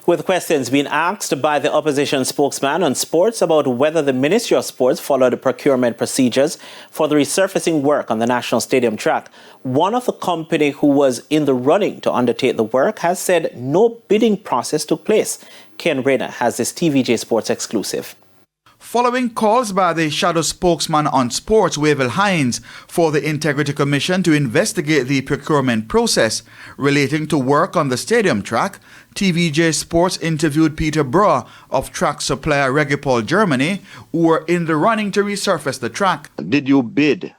With questions being asked by the opposition spokesman on sports about whether the Ministry of Sports followed the procurement procedures for the resurfacing work on the National Stadium track, one of the company who was in the running to undertake the work has said no bidding process took place. Ken Rayner has this TVJ Sports exclusive. Following calls by the shadow spokesman on sports, Wavell Hines, for the Integrity Commission to investigate the procurement process relating to work on the stadium track, TVJ Sports interviewed Peter Broer of track supplier Regupol, Germany, who were in the running to resurface the track. Did you bid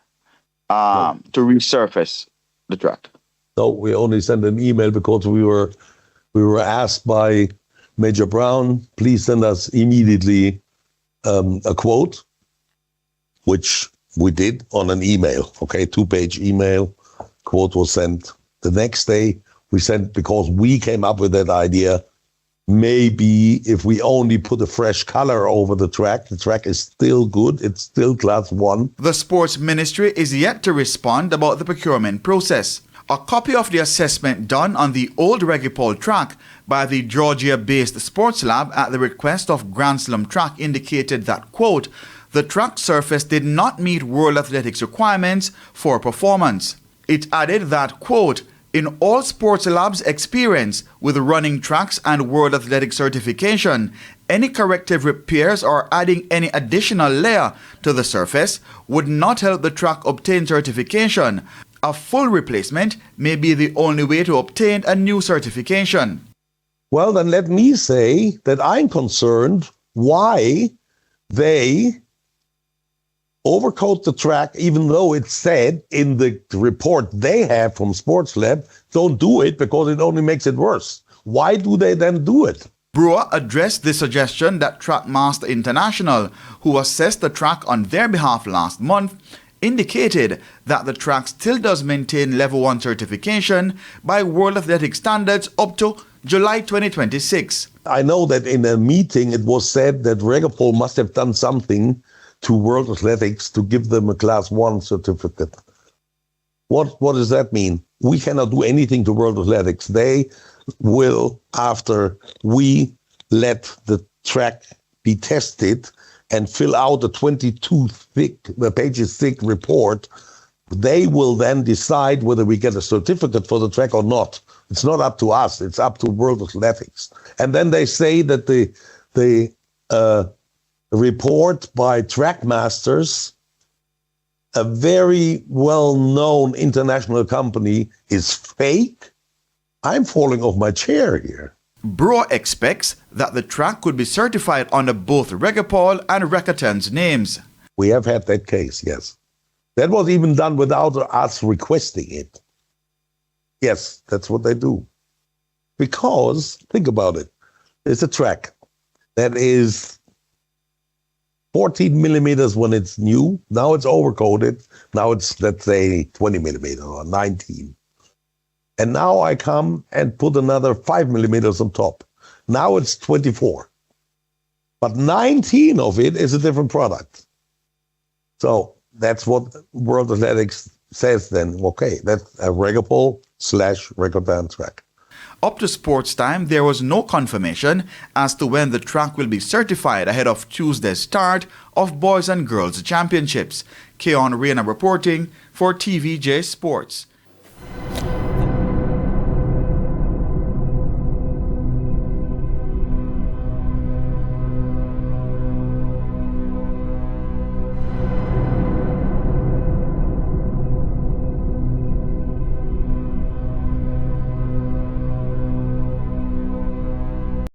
to resurface the track? No, we only sent an email because we were asked by Major Brown, please send us immediately a quote, which we did on an email, 2-page email. Quote was sent. The next day we sent, because we came up with that idea, maybe if we only put a fresh color over the track is still good, it's still Class 1. The Sports Ministry is yet to respond about the procurement process. A copy of the assessment done on the old Regupol track by the Georgia-based sports lab at the request of Grand Slam Track indicated that, quote, the track surface did not meet World Athletics requirements for performance. It added that, quote, in all sports labs' experience with running tracks and World Athletics certification, any corrective repairs or adding any additional layer to the surface would not help the track obtain certification. A full replacement may be the only way to obtain a new certification. Well, then let me say that I'm concerned why they overcoat the track, even though it's said in the report they have from Sports Lab, don't do it because it only makes it worse. Why do they then do it? Broer addressed the suggestion that Trackmaster International, who assessed the track on their behalf last month, indicated that the track still does maintain Level 1 certification by World Athletics standards up to July 2026. I know that in a meeting it was said that Regupol must have done something to World Athletics to give them a Class 1 certificate. What does that mean? We cannot do anything to World Athletics. They will, after we let the track be tested and fill out a 22 pages thick report, they will then decide whether we get a certificate for the track or not. It's not up to us, it's up to World Athletics. And then they say that the report by Trackmasters, a very well-known international company, is fake. I'm falling off my chair here. Broer expects that the track could be certified under both Regupol and Rakkuten's names. We have had that case, yes. That was even done without us requesting it. Yes, that's what they do. Because, think about it, it's a track that is 14 millimeters when it's new. Now it's overcoated. Now it's, let's say, 20 millimeters or 19. And now I come and put another 5 millimeters on top. Now it's 24. But 19 of it is a different product. So that's what World Athletics says then. Okay, that's a Regupol/Rakkuten track. Up to sports time, there was no confirmation as to when the track will be certified ahead of Tuesday's start of Boys and Girls Championships. Keon Rayner reporting for TVJ Sports.